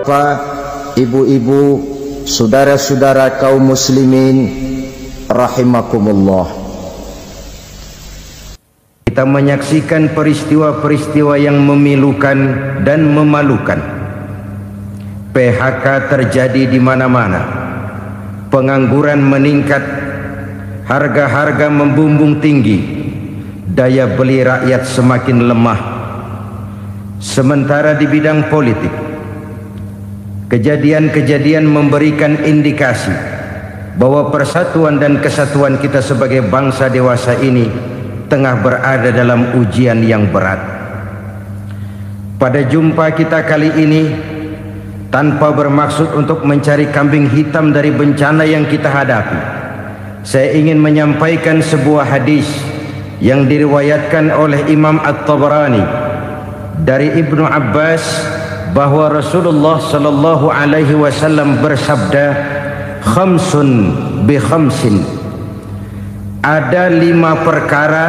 Bapak, ibu-ibu, saudara-saudara kaum muslimin rahimakumullah. Kita menyaksikan peristiwa-peristiwa yang memilukan dan memalukan. PHK terjadi di mana-mana. Pengangguran meningkat, harga-harga membumbung tinggi, daya beli rakyat semakin lemah. Sementara di bidang politik, kejadian-kejadian memberikan indikasi bahwa persatuan dan kesatuan kita sebagai bangsa dewasa ini tengah berada dalam ujian yang berat. Pada jumpa kita kali ini, tanpa bermaksud untuk mencari kambing hitam dari bencana yang kita hadapi, saya ingin menyampaikan sebuah hadis yang diriwayatkan oleh Imam At-Tabarani dari Ibnu Abbas bahwa Rasulullah sallallahu alaihi wasallam bersabda, khamsun bi khamsin, ada 5 perkara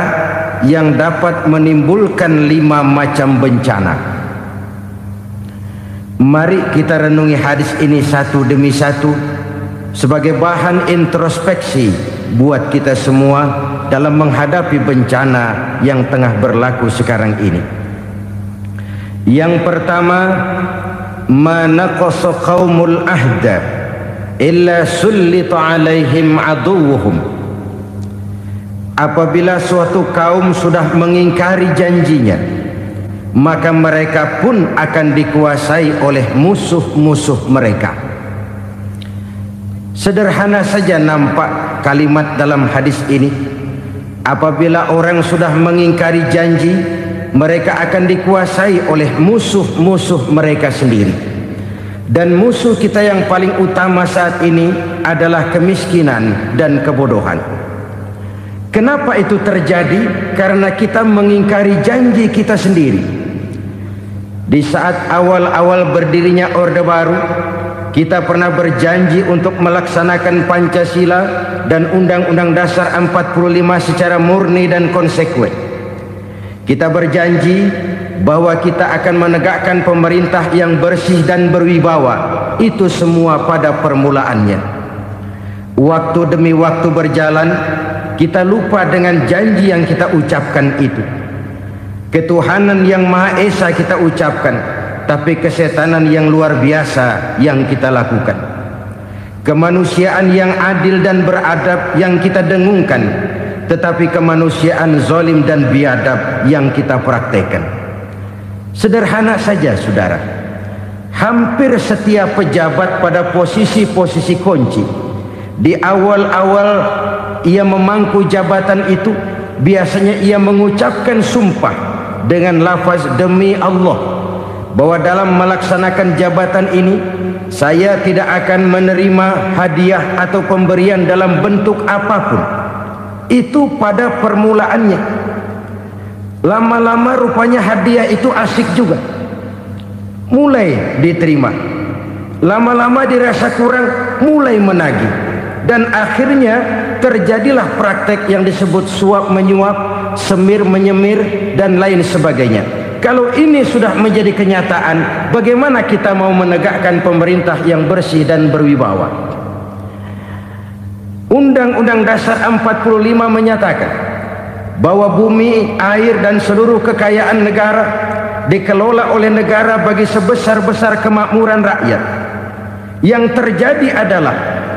yang dapat menimbulkan 5 macam bencana. Mari kita renungi hadis ini satu demi satu sebagai bahan introspeksi buat kita semua dalam menghadapi bencana yang tengah berlaku sekarang ini. Yang pertama, ma naqasa qaumul ahda illa sullita alaihim aduwwuhum. Apabila suatu kaum sudah mengingkari janjinya, maka mereka pun akan dikuasai oleh musuh-musuh mereka. Sederhana saja nampak kalimat dalam hadis ini. Apabila orang sudah mengingkari janji, mereka akan dikuasai oleh musuh-musuh mereka sendiri. Dan musuh kita yang paling utama saat ini adalah kemiskinan dan kebodohan. Kenapa itu terjadi? Karena kita mengingkari janji kita sendiri. Di saat awal-awal berdirinya Orde Baru, kita pernah berjanji untuk melaksanakan Pancasila dan Undang-Undang Dasar 45 secara murni dan konsekuen. Kita berjanji bahwa kita akan menegakkan pemerintah yang bersih dan berwibawa. Itu semua pada permulaannya. Waktu demi waktu berjalan, kita lupa dengan janji yang kita ucapkan itu. Ketuhanan yang Maha Esa kita ucapkan, tapi kesetanan yang luar biasa yang kita lakukan. Kemanusiaan yang adil dan beradab yang kita dengungkan, tetapi kemanusiaan zalim dan biadab yang kita praktekkan. Sederhana saja saudara, hampir setiap pejabat pada posisi-posisi kunci, di awal-awal ia memangku jabatan itu, biasanya ia mengucapkan sumpah dengan lafaz demi Allah, bahwa dalam melaksanakan jabatan ini saya tidak akan menerima hadiah atau pemberian dalam bentuk apapun. Itu pada permulaannya. Lama-lama rupanya hadiah itu asik juga, mulai diterima. Lama-lama dirasa kurang, mulai menagih. Dan akhirnya terjadilah praktek yang disebut suap menyuap, semir menyemir, dan lain sebagainya. Kalau ini sudah menjadi kenyataan, bagaimana kita mau menegakkan pemerintah yang bersih dan berwibawa? Undang-Undang Dasar 45 menyatakan bahwa bumi, air, dan seluruh kekayaan negara dikelola oleh negara bagi sebesar-besar kemakmuran rakyat. Yang terjadi adalah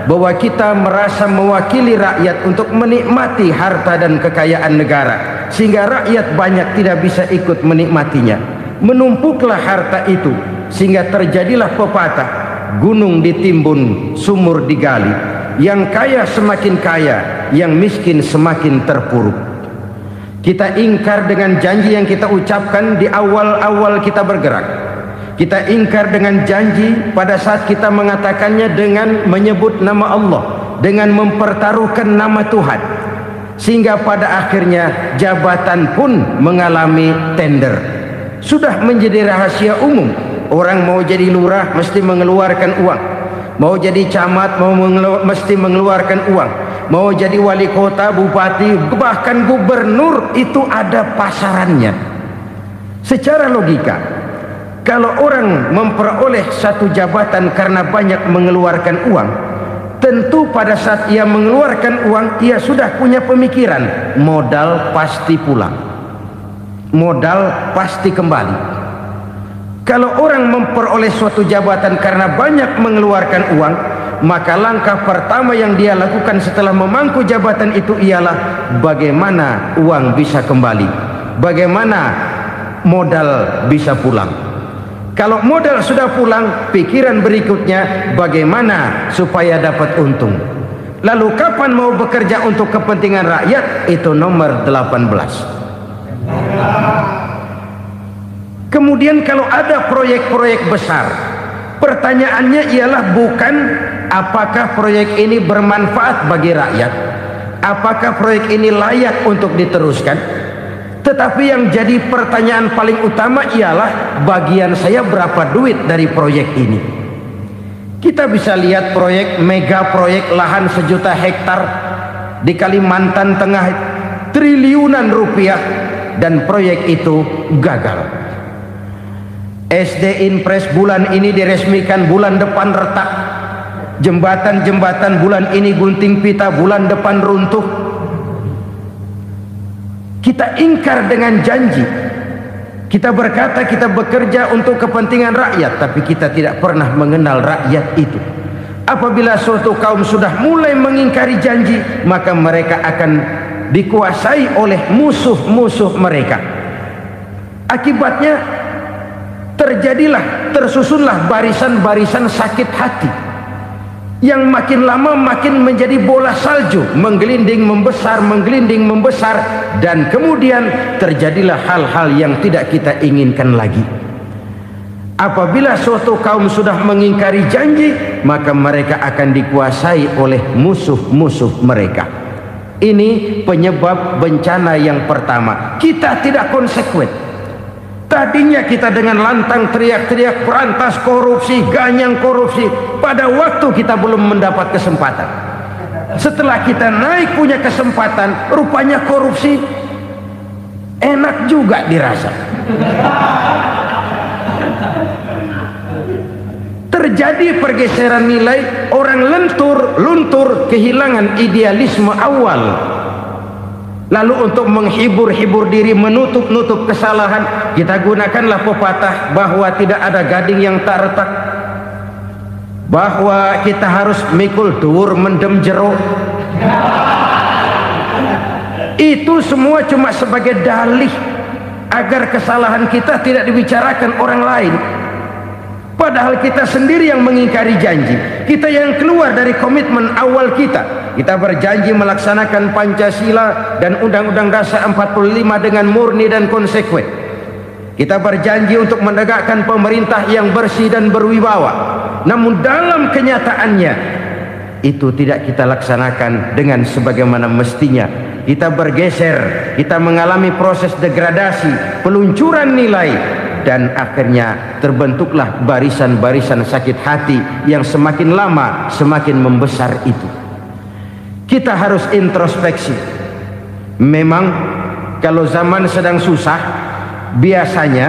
bahwa kita merasa mewakili rakyat untuk menikmati harta dan kekayaan negara, sehingga rakyat banyak tidak bisa ikut menikmatinya. Menumpuklah harta itu sehingga terjadilah pepatah, gunung ditimbun, sumur digali. Yang kaya semakin kaya, yang miskin semakin terpuruk. Kita ingkar dengan janji yang kita ucapkan di awal-awal kita bergerak. Kita ingkar dengan janji pada saat kita mengatakannya dengan menyebut nama Allah, dengan mempertaruhkan nama Tuhan. Sehingga pada akhirnya jabatan pun mengalami tender. Sudah menjadi rahasia umum. Orang mau jadi lurah mesti mengeluarkan uang. Mau jadi camat mesti mengeluarkan uang. Mau jadi wali kota, bupati, bahkan gubernur, itu ada pasarannya. Secara logika, Kalau orang memperoleh satu jabatan karena banyak mengeluarkan uang, tentu pada saat ia mengeluarkan uang, ia sudah punya pemikiran, modal pasti pulang, modal pasti kembali. Kalau orang memperoleh suatu jabatan karena banyak mengeluarkan uang, maka langkah pertama yang dia lakukan setelah memangku jabatan itu ialah bagaimana uang bisa kembali, bagaimana modal bisa pulang. Kalau modal sudah pulang, pikiran berikutnya bagaimana supaya dapat untung. Lalu kapan mau bekerja untuk kepentingan rakyat? Itu nomor 18. Kemudian kalau ada proyek-proyek besar, pertanyaannya ialah bukan apakah proyek ini bermanfaat bagi rakyat, apakah proyek ini layak untuk diteruskan, tetapi yang jadi pertanyaan paling utama ialah bagian saya berapa duit dari proyek ini. Kita bisa lihat proyek, mega proyek lahan 1 juta hektar di Kalimantan Tengah, triliunan rupiah, dan proyek itu gagal. SD Impres bulan ini diresmikan, bulan depan retak. Jembatan-jembatan bulan ini gunting pita, bulan depan runtuh. Kita ingkar dengan janji. Kita berkata kita bekerja untuk kepentingan rakyat, tapi kita tidak pernah mengenal rakyat itu. Apabila suatu kaum sudah mulai mengingkari janji, maka mereka akan dikuasai oleh musuh-musuh mereka. Akibatnya tersusunlah barisan-barisan sakit hati yang makin lama makin menjadi bola salju, menggelinding membesar, dan kemudian terjadilah hal-hal yang tidak kita inginkan lagi. Apabila suatu kaum sudah mengingkari janji, maka mereka akan dikuasai oleh musuh-musuh mereka. Ini penyebab bencana yang pertama. Kita tidak konsekuen. Tadinya kita dengan lantang teriak-teriak berantas korupsi, ganyang korupsi. Pada waktu kita belum mendapat kesempatan. Setelah kita naik punya kesempatan, rupanya korupsi enak juga dirasa. Terjadi pergeseran nilai, orang luntur, kehilangan idealisme awal. Lalu untuk menghibur diri, menutup kesalahan, kita gunakanlah pepatah bahwa tidak ada gading yang tak retak, bahwa kita harus mikul dhuwur mendem jero. Itu semua cuma sebagai dalih agar kesalahan kita tidak dibicarakan orang lain. Padahal kita sendiri yang mengingkari janji. Kita yang keluar dari komitmen awal kita. Kita berjanji melaksanakan Pancasila dan Undang-Undang Dasar 45 dengan murni dan konsekuen. Kita berjanji untuk menegakkan pemerintah yang bersih dan berwibawa. Namun dalam kenyataannya itu tidak kita laksanakan dengan sebagaimana mestinya. Kita bergeser, kita mengalami proses degradasi, peluncuran nilai, dan akhirnya terbentuklah barisan-barisan sakit hati yang semakin lama semakin membesar itu. Kita harus introspeksi. Memang kalau zaman sedang susah, biasanya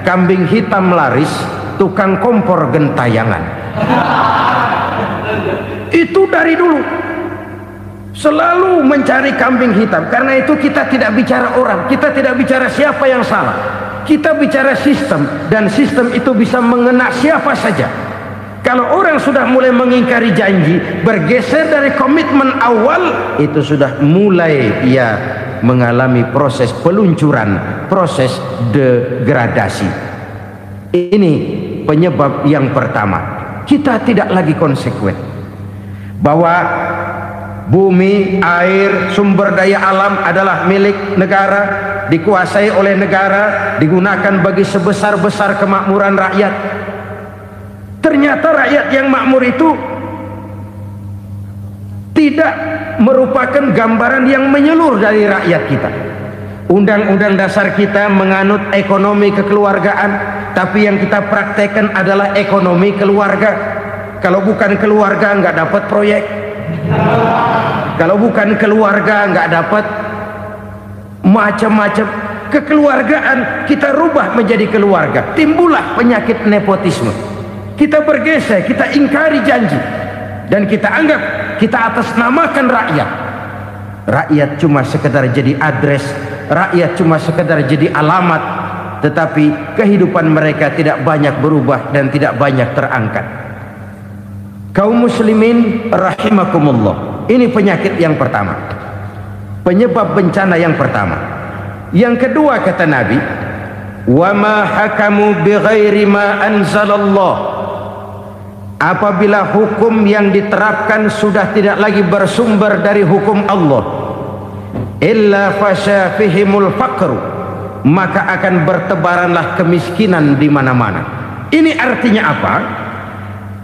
kambing hitam laris, tukang kompor gentayangan. Itu dari dulu selalu mencari kambing hitam. Karena itu kita tidak bicara orang, kita tidak bicara siapa yang salah, kita bicara sistem, dan sistem itu bisa mengena siapa saja. Kalau orang sudah mulai mengingkari janji, bergeser dari komitmen awal, itu sudah mulai ia mengalami proses peluncuran, proses degradasi. Ini penyebab yang pertama. Kita tidak lagi konsekuen bahwa bumi, air, sumber daya alam adalah milik negara, dikuasai oleh negara, digunakan bagi sebesar-besar kemakmuran rakyat. Ternyata rakyat yang makmur itu tidak merupakan gambaran yang menyeluruh dari rakyat kita. Undang-undang dasar kita menganut ekonomi kekeluargaan, tapi yang kita praktekkan adalah ekonomi keluarga. Kalau bukan keluarga nggak dapat proyek. Kalau bukan keluarga nggak dapat macam-macam. kekeluargaan kita rubah menjadi keluarga, timbullah penyakit nepotisme. Kita bergeser, kita ingkari janji, dan kita anggap kita atasnamakan rakyat. Rakyat cuma sekedar jadi address, rakyat cuma sekedar jadi alamat, tetapi kehidupan mereka tidak banyak berubah dan tidak banyak terangkat. Kaum muslimin rahimakumullah, ini penyakit yang pertama, penyebab bencana yang pertama. Yang kedua kata Nabi, wa ma hakamu bighairi ma anzalallah. Apabila hukum yang diterapkan sudah tidak lagi bersumber dari hukum Allah, illa fasya fihimul faqru, maka akan bertebaranlah kemiskinan di mana-mana. Ini artinya apa?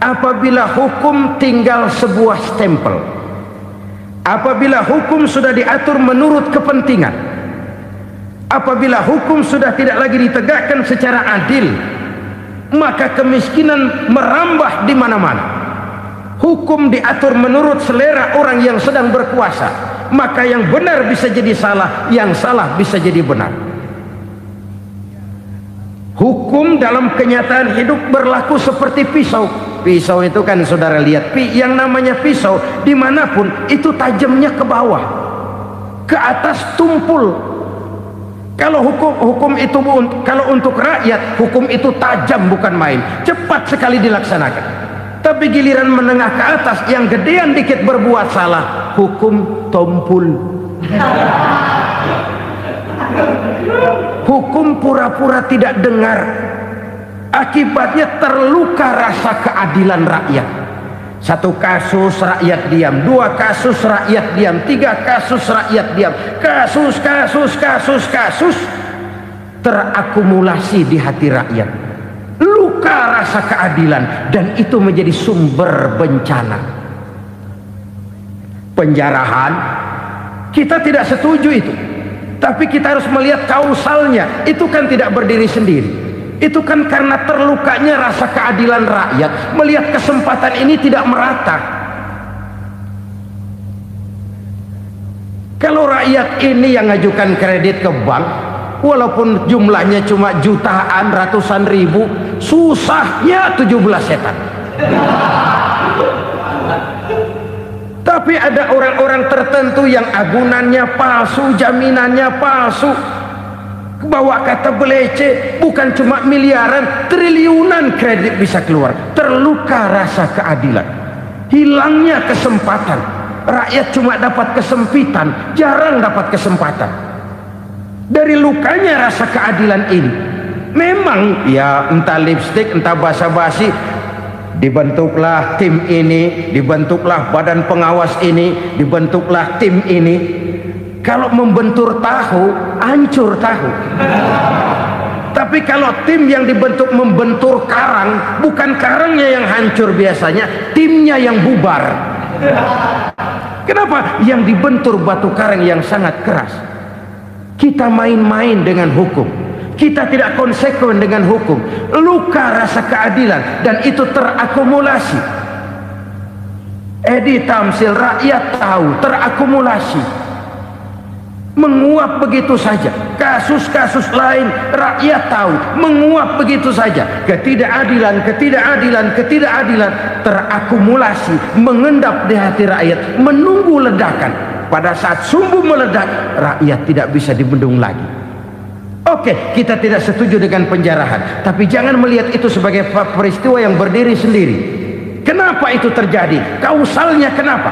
Apabila hukum tinggal sebuah stempel, apabila hukum sudah diatur menurut kepentingan, apabila hukum sudah tidak lagi ditegakkan secara adil, maka kemiskinan merambah di mana-mana. Hukum diatur menurut selera orang yang sedang berkuasa, maka yang benar bisa jadi salah, yang salah bisa jadi benar. Hukum dalam kenyataan hidup berlaku seperti pisau. Pisau itu kan saudara lihat, yang namanya pisau dimanapun itu tajamnya ke bawah, ke atas tumpul. Kalau hukum itu, kalau untuk rakyat, hukum itu tajam bukan main, cepat sekali dilaksanakan. Tapi giliran menengah ke atas, yang gedean dikit berbuat salah, hukum tumpul. Hukum pura-pura tidak dengar, akibatnya terluka rasa keadilan rakyat. Satu kasus rakyat diam, dua kasus rakyat diam, tiga kasus rakyat diam, kasus terakumulasi di hati rakyat, luka rasa keadilan, dan itu menjadi sumber bencana. Penjarahan, kita tidak setuju itu, tapi kita harus melihat kausalnya. Itu kan tidak berdiri sendiri. Itu kan karena terlukanya rasa keadilan rakyat, melihat kesempatan ini tidak merata. Kalau rakyat ini yang ngajukan kredit ke bank, walaupun jumlahnya cuma jutaan, ratusan ribu, susahnya 17 setan. Tapi ada orang-orang tertentu yang agunannya palsu, jaminannya palsu, bawa kata belece, bukan cuma miliaran, triliunan kredit bisa keluar. Terluka rasa keadilan, hilangnya kesempatan. Rakyat cuma dapat kesempitan, jarang dapat kesempatan. Dari lukanya rasa keadilan ini, memang ya entah lipstik, entah basa-basi, dibentuklah tim ini, dibentuklah badan pengawas ini, dibentuklah tim ini. Kalau membentur tahu, hancur tahu. Tapi kalau tim yang dibentuk membentur karang, bukan karangnya yang hancur biasanya, timnya yang bubar. Kenapa? Yang dibentur batu karang yang sangat keras. Kita main-main dengan hukum, kita tidak konsekuen dengan hukum, luka rasa keadilan, dan itu terakumulasi. Edi Tamsil, rakyat tahu, terakumulasi, menguap begitu saja. Kasus-kasus lain rakyat tahu, menguap begitu saja. Ketidakadilan terakumulasi, mengendap di hati rakyat, menunggu ledakan. Pada saat sumbu meledak, rakyat tidak bisa dibendung lagi. Oke, kita tidak setuju dengan penjarahan, tapi jangan melihat itu sebagai peristiwa yang berdiri sendiri. Kenapa itu terjadi? Kausalnya kenapa?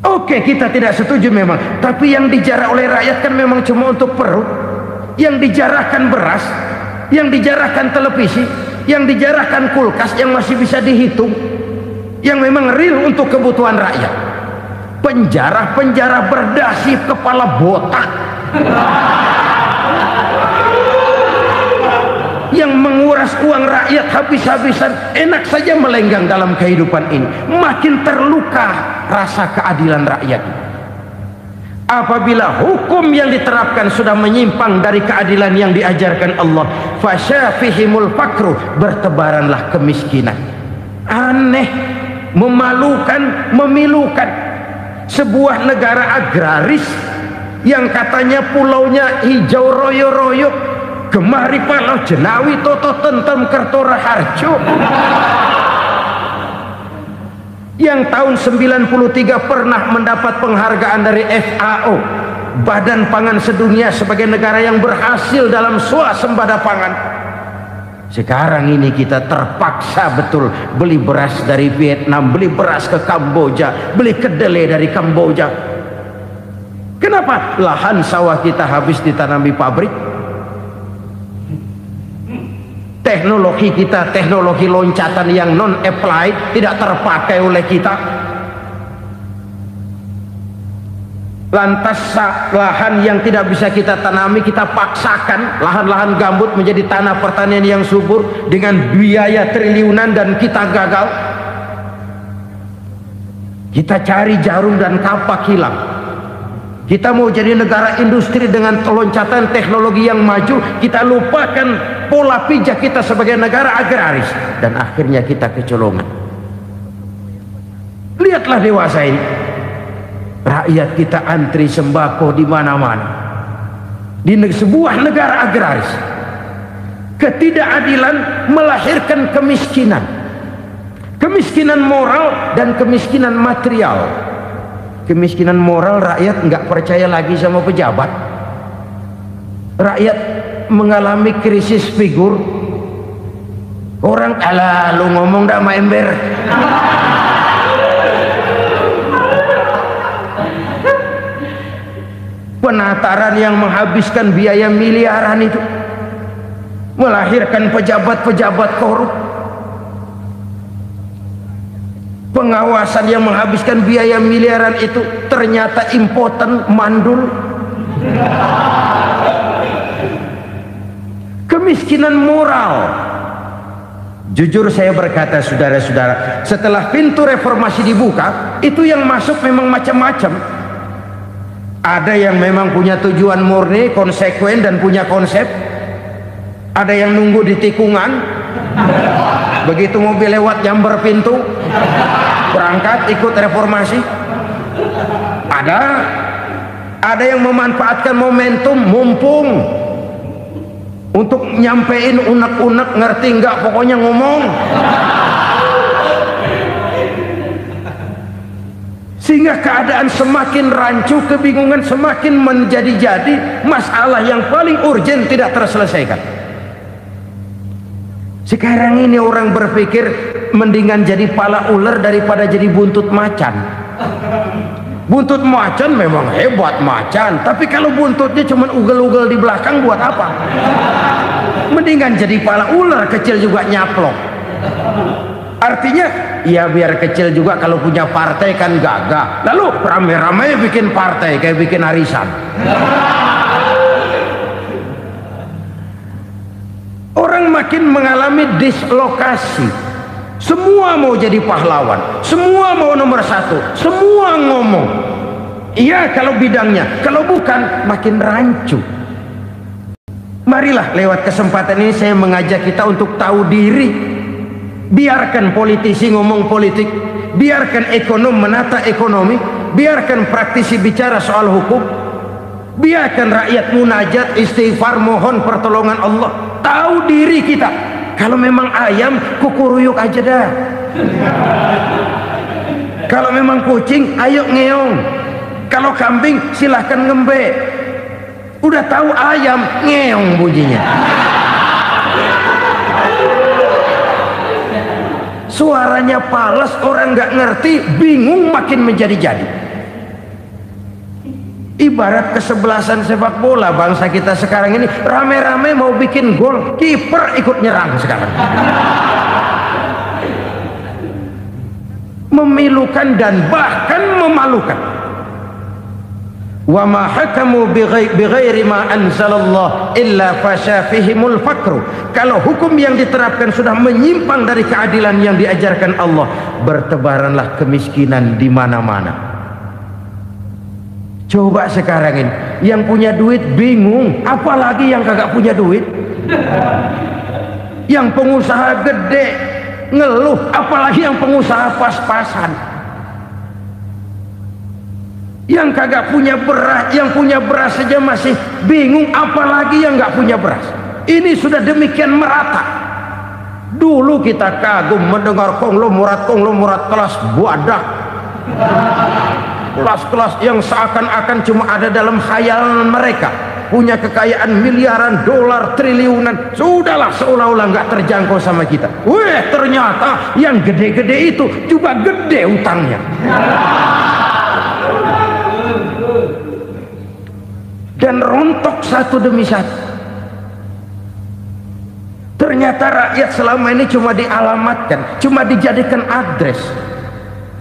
Oke, kita tidak setuju memang, tapi yang dijarah oleh rakyat kan memang cuma untuk perut. Yang dijarahkan beras, yang dijarahkan televisi, yang dijarahkan kulkas yang masih bisa dihitung, yang memang real untuk kebutuhan rakyat. Penjara-penjara berdasi kepala botak yang menguras uang rakyat habis-habisan, enak saja melenggang dalam kehidupan ini. Makin terluka rasa keadilan rakyat. Apabila hukum yang diterapkan sudah menyimpang dari keadilan yang diajarkan Allah, fasyafihimul fakru, bertebaranlah kemiskinan. Aneh, memalukan, memilukan. Sebuah negara agraris yang katanya pulaunya hijau royo-royo, gemari Palau Jenawi Toto Tentem Kertoraharjo, yang tahun 93 pernah mendapat penghargaan dari FAO, Badan Pangan Sedunia, sebagai negara yang berhasil dalam swasembada pangan. Sekarang ini kita terpaksa betul beli beras dari Vietnam, beli beras ke Kamboja, beli kedelai dari Kamboja. Kenapa? Lahan sawah kita habis ditanami pabrik. Teknologi kita, teknologi loncatan yang non-applied, tidak terpakai oleh kita. Lantas lahan yang tidak bisa kita tanami, kita paksakan lahan-lahan gambut menjadi tanah pertanian yang subur dengan biaya triliunan, dan kita gagal. Kita cari jarum dan kapak hilang. Kita mau jadi negara industri dengan loncatan teknologi yang maju, kita lupakan pola pijak kita sebagai negara agraris, dan akhirnya kita kecolongan. Lihatlah dewasa ini, rakyat kita antri sembako di mana-mana. Di sebuah negara agraris, ketidakadilan melahirkan kemiskinan, kemiskinan moral dan kemiskinan material. Kemiskinan moral, rakyat nggak percaya lagi sama pejabat. Rakyat mengalami krisis figur. Orang alah lu ngomong dah sama ember. Penataran yang menghabiskan biaya miliaran itu melahirkan pejabat-pejabat korup. Pengawasan yang menghabiskan biaya miliaran itu ternyata impoten, mandul. Kemiskinan moral. Jujur saya berkata, saudara-saudara, setelah pintu reformasi dibuka, itu yang masuk memang macam-macam. Ada yang memang punya tujuan murni, konsekuen dan punya konsep. Ada yang nunggu di tikungan, begitu mobil lewat nyamber pintu, berangkat ikut reformasi. Ada yang memanfaatkan momentum, mumpung, untuk nyampein unek-unek, ngerti nggak, pokoknya ngomong. Sehingga keadaan semakin rancu, kebingungan semakin menjadi-jadi, masalah yang paling urgen tidak terselesaikan. Sekarang ini orang berpikir mendingan jadi pala ular daripada jadi buntut macan. Buntut macan memang hebat macan, tapi kalau buntutnya cuma ugel-ugel di belakang buat apa? Mendingan jadi pala ular, kecil juga nyaplok. Artinya ya biar kecil juga kalau punya partai kan gagah. Lalu rame-rame bikin partai kayak bikin arisan. Orang makin mengalami dislokasi. Semua mau jadi pahlawan, semua mau nomor satu, semua ngomong iya kalau bidangnya, kalau bukan makin rancu. Marilah lewat kesempatan ini saya mengajak kita untuk tahu diri. Biarkan politisi ngomong politik, biarkan ekonom menata ekonomi, biarkan praktisi bicara soal hukum, biarkan rakyat munajat, istighfar, mohon pertolongan Allah. Tahu diri kita. Kalau memang ayam, kukuruyuk aja dah. Kalau memang kucing, ayo ngeong. Kalau kambing, silahkan ngembe. Udah tahu ayam, ngeong bunyinya. Suaranya palas, orang nggak ngerti, bingung, makin menjadi-jadi. Ibarat kesebelasan sepak bola bangsa kita sekarang ini, rame-rame mau bikin gol, kiper ikut nyerang sekarang. Memilukan dan bahkan memalukan. Wa ma hakamu bighairi ma anzalallah illa fasyafihimul fakru. Kalau hukum yang diterapkan sudah menyimpang dari keadilan yang diajarkan Allah, bertebaranlah kemiskinan di mana-mana. Coba sekarang ini yang punya duit bingung, apalagi yang kagak punya duit. Yang pengusaha gede ngeluh, apalagi yang pengusaha pas-pasan. Yang kagak punya beras, yang punya beras saja masih bingung, apalagi yang nggak punya beras. Ini sudah demikian merata. Dulu kita kagum mendengar konglomerat kelas buadah, kelas-kelas yang seakan-akan cuma ada dalam khayalan mereka, punya kekayaan miliaran dolar, triliunan. Sudahlah, seolah-olah nggak terjangkau sama kita. Weh, ternyata yang gede-gede itu juga gede utangnya. Dan rontok satu demi satu. Ternyata rakyat selama ini cuma dialamatkan, cuma dijadikan address.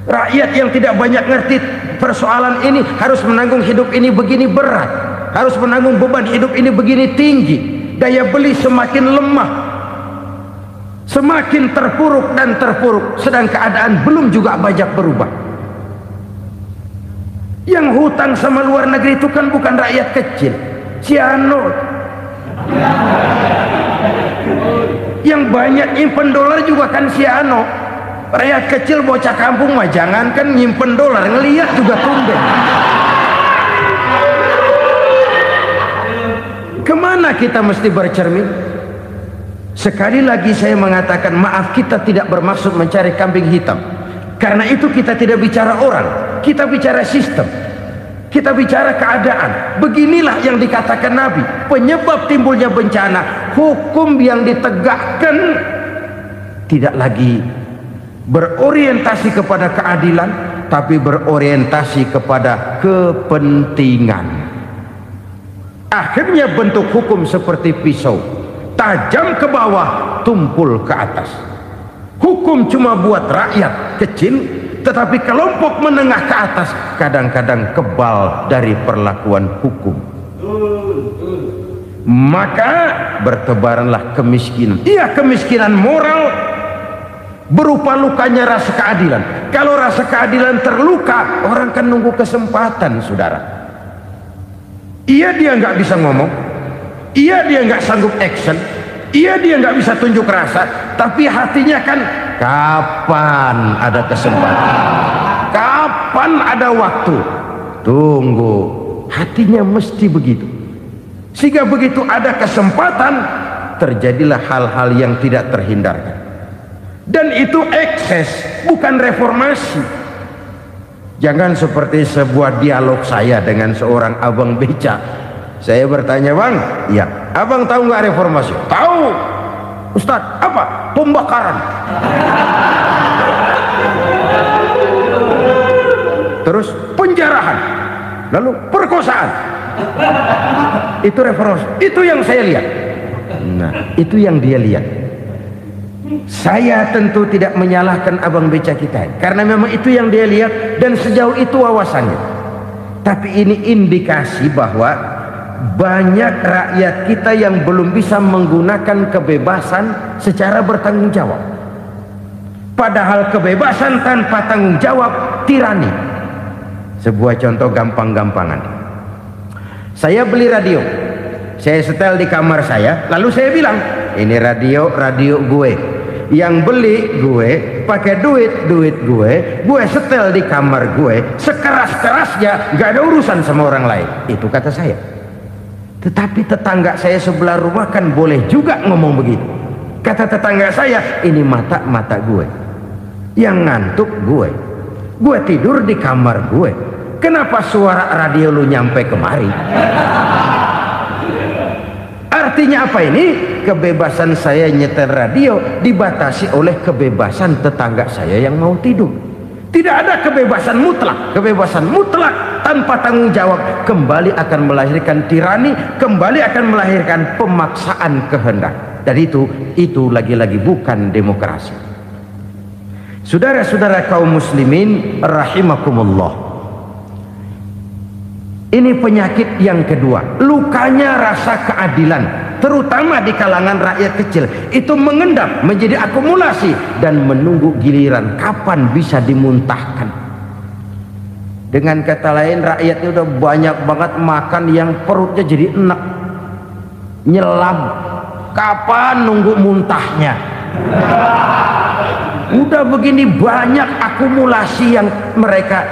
Rakyat yang tidak banyak ngerti persoalan ini harus menanggung hidup ini begini berat, harus menanggung beban hidup ini begini tinggi, daya beli semakin lemah, semakin terpuruk dan terpuruk, sedang keadaan belum juga banyak berubah. Yang hutang sama luar negeri itu kan bukan rakyat kecil, Ciano. Yang banyak nyimpen dolar juga kan Ciano. Rakyat kecil bocah kampung mah jangankan nyimpen dolar, ngelihat juga tumben. Kemana kita mesti bercermin? Sekali lagi saya mengatakan, maaf, kita tidak bermaksud mencari kambing hitam. Karena itu kita tidak bicara orang, kita bicara sistem, kita bicara keadaan. Beginilah yang dikatakan Nabi, penyebab timbulnya bencana, hukum yang ditegakkan tidak lagi berorientasi kepada keadilan, tapi berorientasi kepada kepentingan. Akhirnya bentuk hukum seperti pisau, tajam ke bawah, tumpul ke atas. Hukum cuma buat rakyat kecil, tetapi kelompok menengah ke atas kadang-kadang kebal dari perlakuan hukum. Maka bertebaranlah kemiskinan. Iya, kemiskinan moral berupa lukanya rasa keadilan. Kalau rasa keadilan terluka, orang kan nunggu kesempatan, saudara. Iya, dia nggak bisa ngomong, iya, dia nggak sanggup action, iya, dia nggak bisa tunjuk rasa, tapi hatinya kan, kapan ada kesempatan, kapan ada waktu, tunggu. Hatinya mesti begitu. Sehingga begitu ada kesempatan, terjadilah hal-hal yang tidak terhindarkan. Dan itu ekses, bukan reformasi. Jangan seperti sebuah dialog saya dengan seorang abang beca. Saya bertanya, bang, iya, abang tahu nggak reformasi? Tahu, Ustadz. Apa? Pembakaran. Terus penjarahan, lalu perkosaan. Itu reformasi. Itu yang saya lihat. Nah, itu yang dia lihat. Saya tentu tidak menyalahkan abang beca kita, karena memang itu yang dia lihat dan sejauh itu wawasannya. Tapi ini indikasi bahwa banyak rakyat kita yang belum bisa menggunakan kebebasan secara bertanggung jawab. Padahal kebebasan tanpa tanggung jawab tirani. Sebuah contoh gampang-gampangan. Saya beli radio, saya setel di kamar saya, lalu saya bilang, ini radio gue. Yang beli gue, pakai duit gue setel di kamar gue, sekeras-kerasnya, gak ada urusan sama orang lain. Itu kata saya. Tetapi tetangga saya sebelah rumah kan boleh juga ngomong begitu. Kata tetangga saya, ini mata gue, yang ngantuk gue tidur di kamar gue, kenapa suara radio lu nyampe kemari? Artinya apa ini? Kebebasan saya nyetel radio dibatasi oleh kebebasan tetangga saya yang mau tidur. Tidak ada kebebasan mutlak. Kebebasan mutlak tanpa tanggung jawab kembali akan melahirkan tirani, kembali akan melahirkan pemaksaan kehendak. Dan itu lagi-lagi bukan demokrasi. Saudara-saudara kaum muslimin rahimakumullah. Ini penyakit yang kedua, lukanya rasa keadilan, terutama di kalangan rakyat kecil. Itu mengendap menjadi akumulasi dan menunggu giliran kapan bisa dimuntahkan. Dengan kata lain, rakyatnya udah banyak banget makan yang perutnya jadi enek, nyelam. Kapan nunggu muntahnya? Udah begini banyak akumulasi yang mereka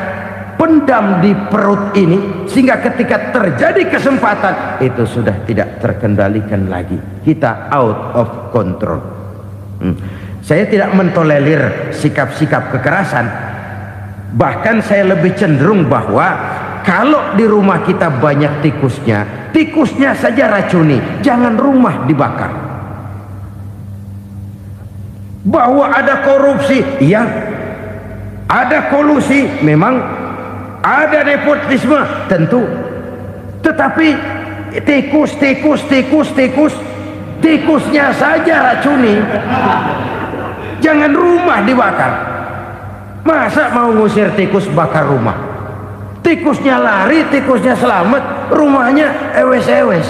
pendam di perut ini, sehingga ketika terjadi kesempatan itu sudah tidak terkendalikan lagi, kita out of control. Saya tidak mentolerir sikap-sikap kekerasan, bahkan saya lebih cenderung bahwa kalau di rumah kita banyak tikusnya saja racuni, jangan rumah dibakar. Bahwa ada korupsi, iya, ada kolusi, memang ada nepotisme, tentu, tetapi tikusnya saja racuni, jangan rumah dibakar. Masa mau ngusir tikus bakar rumah? Tikusnya lari, tikusnya selamat, rumahnya ewes-ewes.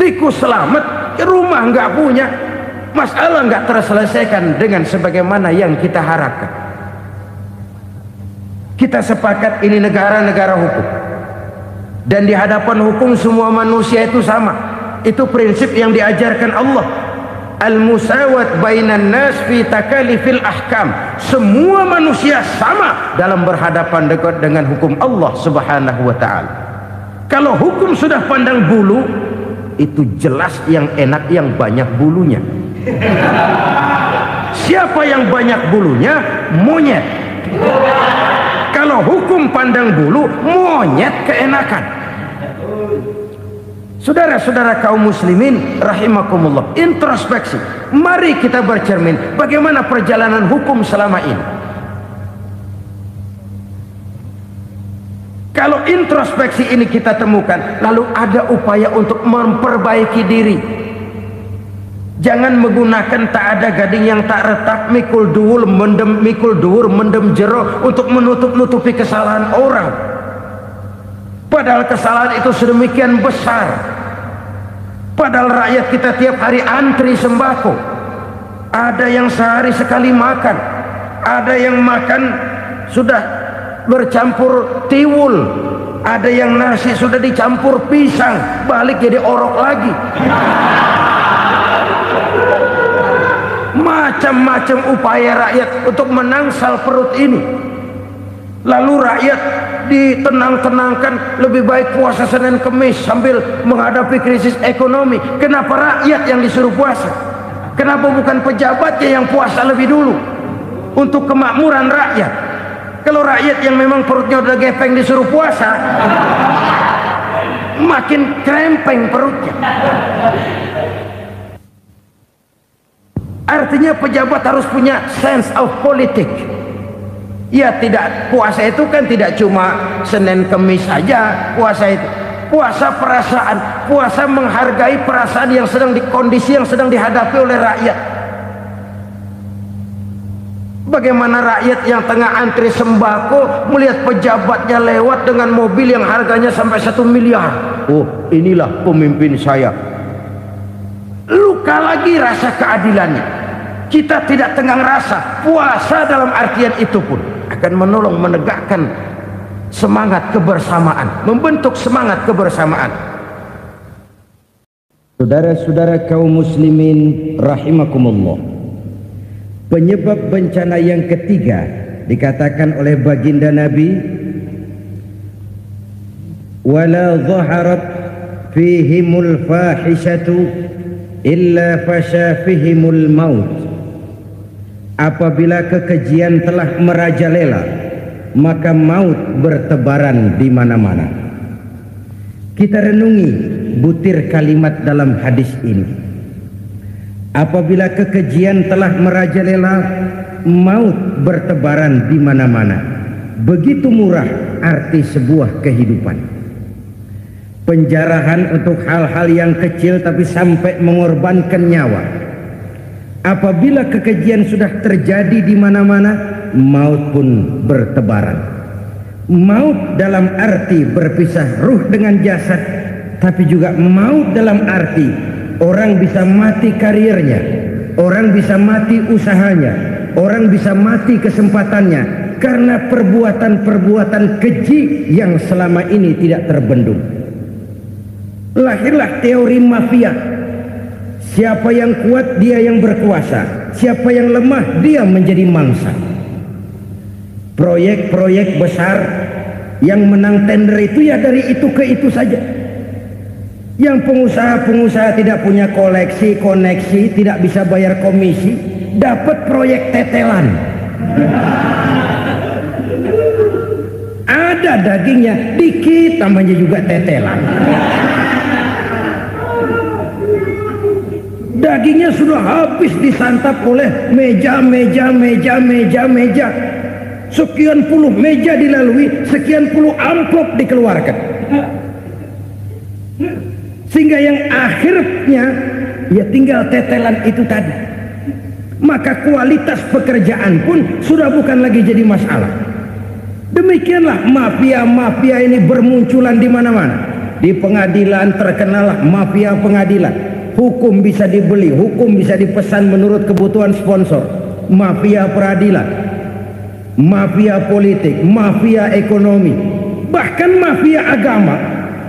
Tikus selamat, rumah nggak punya, masalah nggak terselesaikan dengan sebagaimana yang kita harapkan. Kita sepakat ini negara hukum, dan di hadapan hukum semua manusia itu sama. Itu prinsip yang diajarkan Allah. Al-musawat bainan nas fi takalifil ahkam. Semua manusia sama dalam berhadapan dengan hukum Allah Subhanahu wa ta'ala. Kalau hukum sudah pandang bulu, itu jelas yang enak yang banyak bulunya. Siapa yang banyak bulunya? Monyet. Kalau hukum pandang bulu, monyet keenakan. Saudara-saudara kaum muslimin rahimakumullah, introspeksi. Mari kita bercermin bagaimana perjalanan hukum selama ini. Kalau introspeksi ini kita temukan, lalu ada upaya untuk memperbaiki diri. Jangan menggunakan tak ada gading yang tak retak, mikul duwur mendem jero untuk menutupi kesalahan orang. Padahal kesalahan itu sedemikian besar. Padahal rakyat kita tiap hari antri sembako. Ada yang sehari sekali makan, ada yang makan sudah bercampur tiwul, ada yang nasi sudah dicampur pisang, balik jadi orok lagi. Macam-macam upaya rakyat untuk menangsal perut ini. Lalu rakyat ditenang-tenangkan, lebih baik puasa Senin Kemis sambil menghadapi krisis ekonomi. Kenapa rakyat yang disuruh puasa? Kenapa bukan pejabatnya yang puasa lebih dulu untuk kemakmuran rakyat? Kalau rakyat yang memang perutnya udah gepeng disuruh puasa, makin krempeng perutnya. Artinya pejabat harus punya sense of politics. Ya, tidak, puasa itu kan tidak cuma Senin Kemis saja. Puasa itu puasa perasaan, puasa menghargai perasaan yang sedang kondisi yang sedang dihadapi oleh rakyat. Bagaimana rakyat yang tengah antri sembako melihat pejabatnya lewat dengan mobil yang harganya sampai 1 miliar. Oh, inilah pemimpin saya. Luka lagi rasa keadilannya. Kita tidak tenggang rasa. Puasa dalam artian itu pun akan menolong menegakkan semangat kebersamaan, membentuk semangat kebersamaan. Saudara-saudara kaum muslimin rahimakumullah, penyebab bencana yang ketiga dikatakan oleh baginda Nabi, wala zaharat fihimul fahishatu illa fasha fihimul maut. Apabila kekejian telah merajalela, maka maut bertebaran di mana-mana. Kita renungi butir kalimat dalam hadis ini. Apabila kekejian telah merajalela, maut bertebaran di mana-mana. Begitu murah arti sebuah kehidupan. Penjarahan untuk hal-hal yang kecil tapi sampai mengorbankan nyawa. Apabila kekejian sudah terjadi di mana-mana, maut pun bertebaran. Maut dalam arti berpisah ruh dengan jasad, tapi juga maut dalam arti orang bisa mati karirnya, orang bisa mati usahanya, orang bisa mati kesempatannya karena perbuatan-perbuatan keji yang selama ini tidak terbendung. Lahirlah teori mafia. Siapa yang kuat dia yang berkuasa. siapa yang lemah dia menjadi mangsa. Proyek-proyek besar yang menang tender itu ya dari itu ke itu saja. Yang pengusaha-pengusaha tidak punya koneksi, tidak bisa bayar komisi, dapat proyek tetelan. Ada dagingnya dikit, tambahnya juga tetelan. Dagingnya sudah habis disantap oleh meja. Sekian puluh meja dilalui, sekian puluh amplop dikeluarkan. Sehingga yang akhirnya ya tinggal tetelan itu tadi. Maka kualitas pekerjaan pun sudah bukan lagi jadi masalah. Demikianlah mafia-mafia ini bermunculan di mana-mana. Di pengadilan terkenallah mafia pengadilan. Hukum bisa dibeli, hukum bisa dipesan menurut kebutuhan sponsor. Mafia peradilan, mafia politik, mafia ekonomi, bahkan mafia agama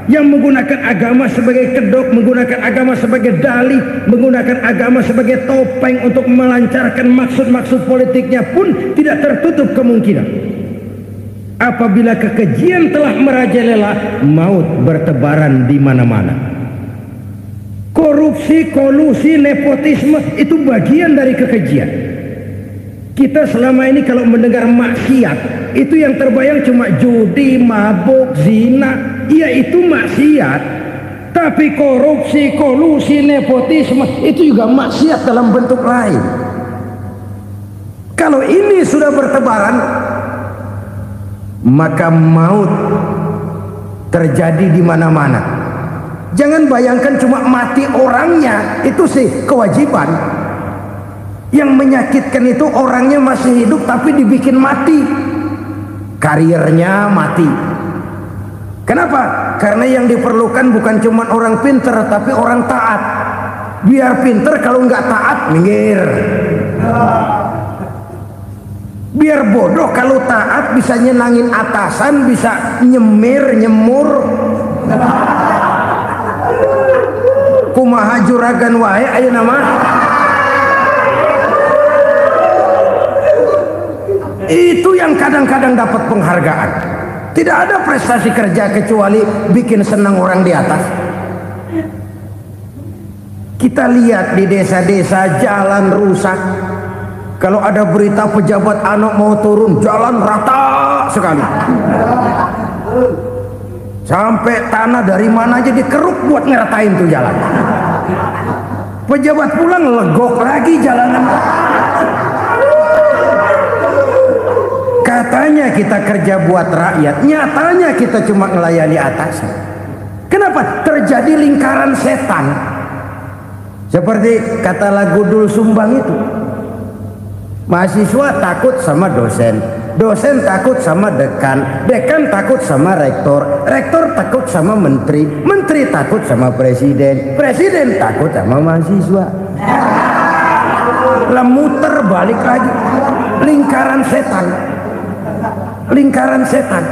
yang menggunakan agama sebagai kedok, menggunakan agama sebagai dalih, menggunakan agama sebagai topeng untuk melancarkan maksud-maksud politiknya pun tidak tertutup kemungkinan. Apabila kekejian telah merajalela, maut bertebaran di mana-mana. Korupsi, kolusi, nepotisme itu bagian dari kekejian. Kita selama ini kalau mendengar maksiat, itu yang terbayang cuma judi, mabuk, zina. Iya, itu maksiat. Tapi korupsi, kolusi, nepotisme itu juga maksiat dalam bentuk lain. Kalau ini sudah bertebaran, maka maut terjadi di mana-mana. Jangan bayangkan cuma mati orangnya, itu sih kewajiban. Yang menyakitkan itu orangnya masih hidup tapi dibikin mati, karirnya mati. Kenapa? Karena yang diperlukan bukan cuma orang pinter tapi orang taat. Biar pinter, kalau nggak taat minggir. Biar bodoh, kalau taat bisa nyenangin atasan, bisa nyemur. Kumaha juragan wae ayeuna mah. Itu yang kadang-kadang dapat penghargaan. Tidak ada prestasi kerja kecuali bikin senang orang di atas. Kita lihat di desa-desa jalan rusak. Kalau ada berita pejabat anak mau turun, jalan rata sekali. Sampai tanah dari mana aja dikeruk buat ngeratain tuh jalan. Pejabat pulang legok lagi jalanan. Katanya kita kerja buat rakyat, nyatanya kita cuma melayani atasan. Kenapa? Terjadi lingkaran setan. Seperti kata lagu Dul Sumbang itu. Mahasiswa takut sama dosen, dosen takut sama dekan, dekan takut sama rektor, rektor takut sama menteri, menteri takut sama presiden, presiden takut sama mahasiswa. Lah muter balik lagi, lingkaran setan, lingkaran setan.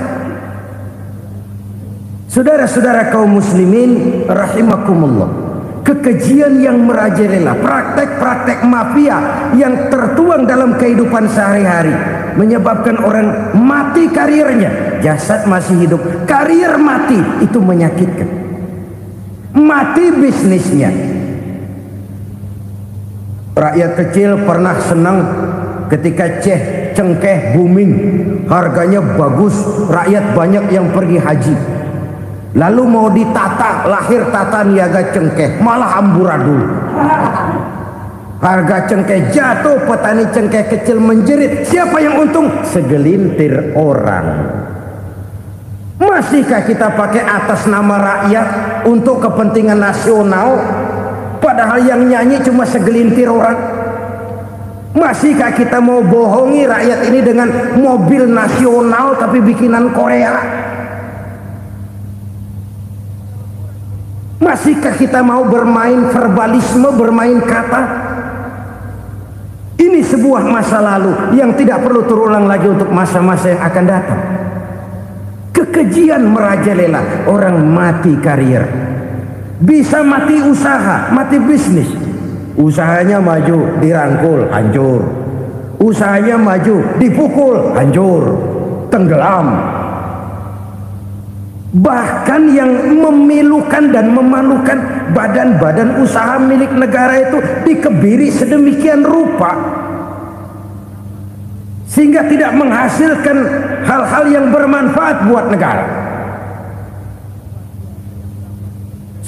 Saudara-saudara kaum muslimin rahimakumullah, kekejian yang merajalela, praktek-praktek mafia yang tertuang dalam kehidupan sehari-hari menyebabkan orang mati karirnya, jasad masih hidup, karir mati, itu menyakitkan. Mati bisnisnya. Rakyat kecil pernah senang ketika cengkeh booming, harganya bagus, rakyat banyak yang pergi haji. Lalu mau ditata, lahir tata niaga cengkeh, malah amburadul. Harga cengkeh jatuh, petani cengkeh kecil menjerit. Siapa yang untung? Segelintir orang. Masihkah kita pakai atas nama rakyat untuk kepentingan nasional, padahal yang nyanyi cuma segelintir orang? Masihkah kita mau bohongi rakyat ini dengan mobil nasional tapi bikinan Korea? Masihkah kita mau bermain verbalisme, bermain kata? Ini sebuah masa lalu yang tidak perlu terulang lagi untuk masa-masa yang akan datang. Kekejian merajalela, orang mati karir, bisa mati usaha, mati bisnis. Usahanya maju, dirangkul, hancur. Usahanya maju, dipukul, hancur, tenggelam. Bahkan yang memilukan dan memalukan badan-badan usaha milik negara itu dikebiri sedemikian rupa sehingga tidak menghasilkan hal-hal yang bermanfaat buat negara.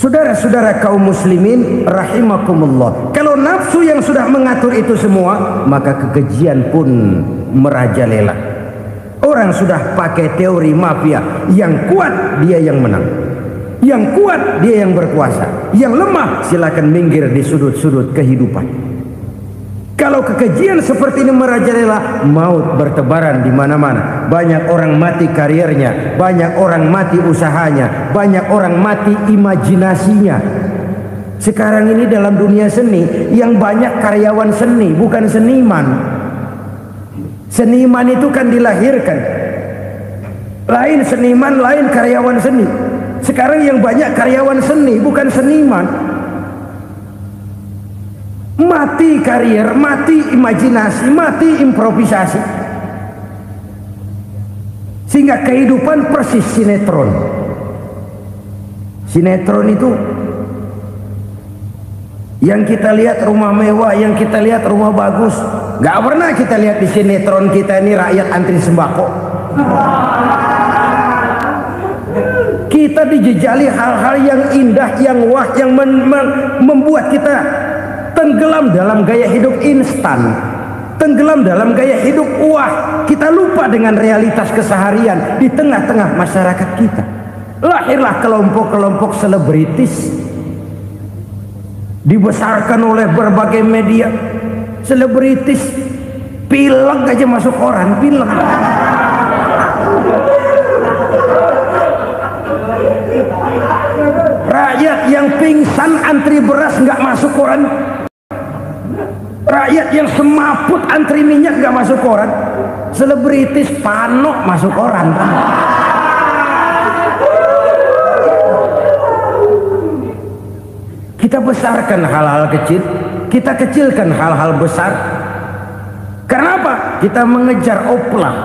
Saudara-saudara kaum muslimin rahimakumullah, kalau nafsu yang sudah mengatur itu semua, maka kekejian pun merajalela. Orang sudah pakai teori mafia, yang kuat dia yang menang, yang kuat dia yang berkuasa, yang lemah silakan minggir di sudut-sudut kehidupan. Kalau kekejian seperti ini merajalela, maut bertebaran di mana-mana. Banyak orang mati karirnya, banyak orang mati usahanya, banyak orang mati imajinasinya. Sekarang ini dalam dunia seni yang banyak karyawan seni, bukan seniman. Seniman itu kan dilahirkan, lain seniman, lain karyawan seni. Sekarang yang banyak karyawan seni, bukan seniman. Mati karir, mati imajinasi, mati improvisasi, sehingga kehidupan persis sinetron. Sinetron itu yang kita lihat rumah mewah, yang kita lihat rumah bagus, gak pernah kita lihat di sinetron kita ini rakyat antri sembako. Kita dijejali hal-hal yang indah, yang wah, yang membuat kita tenggelam dalam gaya hidup instan, tenggelam dalam gaya hidup wah. Kita lupa dengan realitas keseharian di tengah-tengah masyarakat kita. Lahirlah kelompok-kelompok selebritis, dibesarkan oleh berbagai media. Selebritis pilek aja masuk koran, pilek. Rakyat yang pingsan antri beras nggak masuk koran. Rakyat yang semaput antri minyak nggak masuk koran. Selebritis panok masuk koran. Kita besarkan hal-hal kecil, kita kecilkan hal-hal besar. Kenapa? Kita mengejar oplah,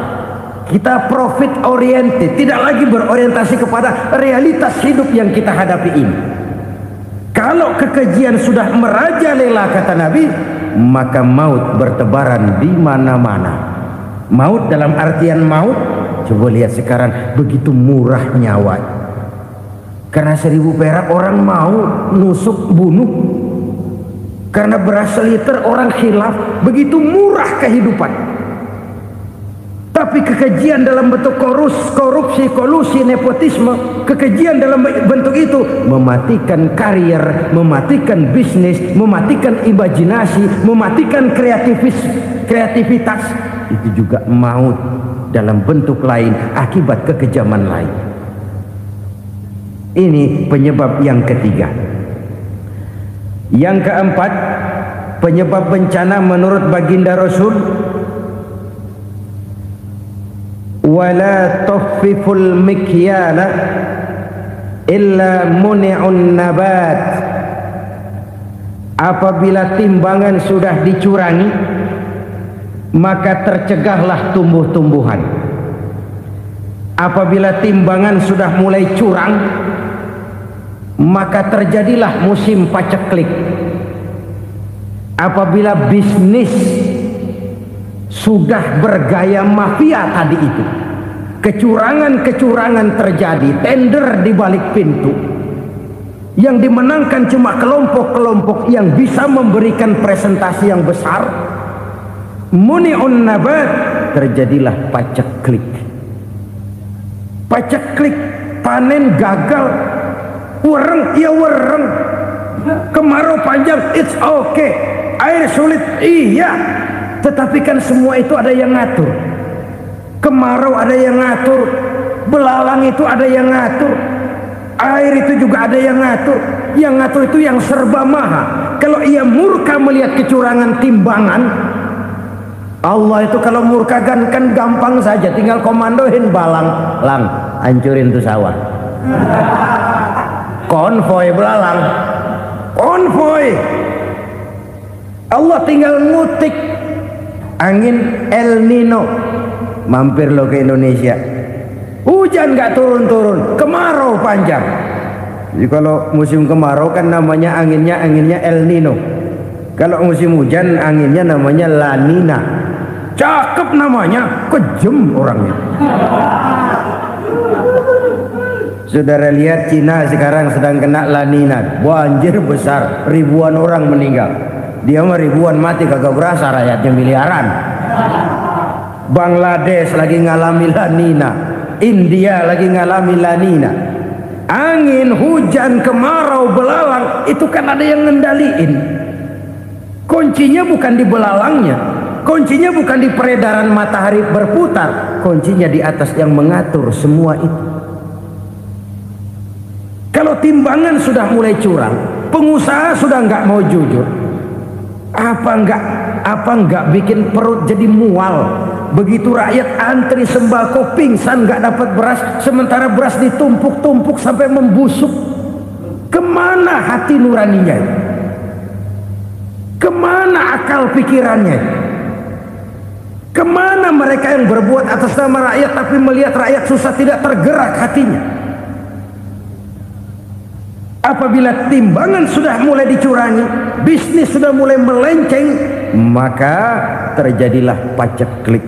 kita profit oriented, tidak lagi berorientasi kepada realitas hidup yang kita hadapi ini. Kalau kekejian sudah merajalela, kata Nabi, maka maut bertebaran di mana-mana. Maut dalam artian maut, coba lihat sekarang begitu murah nyawa. Karena 1000 perak orang mau nusuk bunuh. Karena beras seliter orang khilaf, begitu murah kehidupan. Tapi kekejian dalam bentuk korupsi, kolusi, nepotisme, kekejian dalam bentuk itu mematikan karier, mematikan bisnis, mematikan imajinasi, mematikan kreativitas. Itu juga maut dalam bentuk lain akibat kekejaman lain. Ini penyebab yang ketiga. Yang keempat, penyebab bencana menurut baginda Rasul, wala tuffiful mikyala illa muni'un nabat. Apabila timbangan sudah dicurangi, maka tercegahlah tumbuh-tumbuhan. Apabila timbangan sudah mulai curang, maka terjadilah musim paceklik. Apabila bisnis sudah bergaya mafia tadi itu, kecurangan-kecurangan terjadi, tender di balik pintu, yang dimenangkan cuma kelompok-kelompok yang bisa memberikan presentasi yang besar, muni'un nabat, terjadilah paceklik. Paceklik, panen gagal, wereng, ya wereng, kemarau panjang, it's okay, air sulit, iya. Tetapi kan semua itu ada yang ngatur. Kemarau ada yang ngatur, belalang itu ada yang ngatur, air itu juga ada yang ngatur. Yang ngatur itu yang serba maha. Kalau ia murka melihat kecurangan timbangan, Allah itu kalau murka kan gampang saja, tinggal komandoin balang, lang, hancurin tuh sawah. Konvoy belalang, konvoy. Allah tinggal ngutik angin El Nino. Mampir lo ke Indonesia, hujan nggak turun-turun, kemarau panjang. Jadi kalau musim kemarau kan namanya anginnya El Nino. Kalau musim hujan anginnya namanya La Nina. Cakep namanya, kejem orangnya. Saudara lihat Cina sekarang sedang kena La Nina, banjir besar, ribuan orang meninggal. Dia mah ribuan mati kagak berasa, rakyatnya miliaran. Bangladesh lagi ngalami La Nina, India lagi ngalami La Nina. Angin, hujan, kemarau, belalang itu kan ada yang ngendaliin. Kuncinya bukan di belalangnya, kuncinya bukan di peredaran matahari berputar, kuncinya di atas yang mengatur semua itu. Kalau timbangan sudah mulai curang, pengusaha sudah nggak mau jujur, apa enggak bikin perut jadi mual. Begitu rakyat antri sembako pingsan nggak dapat beras, sementara beras ditumpuk-tumpuk sampai membusuk. Kemana hati nuraninya? Kemana akal pikirannya? Kemana mereka yang berbuat atas nama rakyat tapi melihat rakyat susah tidak tergerak hatinya? Apabila timbangan sudah mulai dicurangi, bisnis sudah mulai melenceng, maka terjadilah paceklik.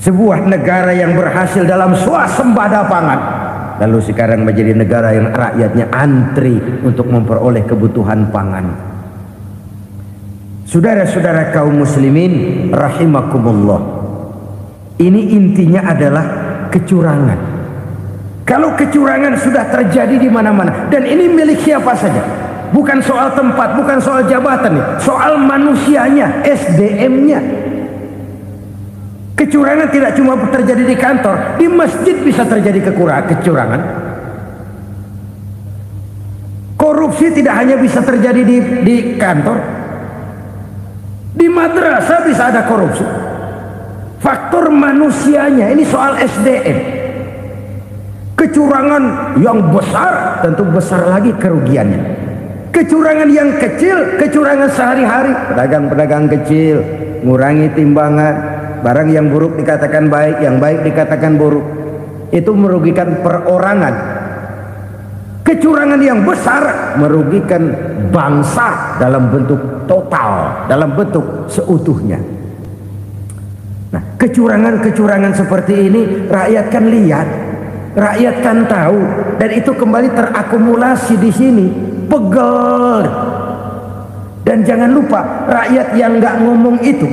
Sebuah negara yang berhasil dalam swasembada pangan, lalu sekarang menjadi negara yang rakyatnya antri untuk memperoleh kebutuhan pangan. Saudara-saudara kaum muslimin rahimakumullah, ini intinya adalah kecurangan. Kalau kecurangan sudah terjadi di mana-mana, dan ini milik siapa saja, bukan soal tempat, bukan soal jabatan, soal manusianya, SDM-nya. Kecurangan tidak cuma terjadi di kantor, di masjid bisa terjadi kecurangan. Korupsi tidak hanya bisa terjadi di kantor, di madrasah bisa ada korupsi. Faktor manusianya, ini soal SDM. Kecurangan yang besar tentu besar lagi kerugiannya. Kecurangan yang kecil, kecurangan sehari-hari, pedagang-pedagang kecil ngurangi timbangan, barang yang buruk dikatakan baik, yang baik dikatakan buruk, itu merugikan perorangan. Kecurangan yang besar merugikan bangsa dalam bentuk total, dalam bentuk seutuhnya. Nah, kecurangan-kecurangan seperti ini rakyat kan lihat, rakyat kan tahu, dan itu kembali terakumulasi di sini, pegel. Dan jangan lupa, rakyat yang nggak ngomong itu,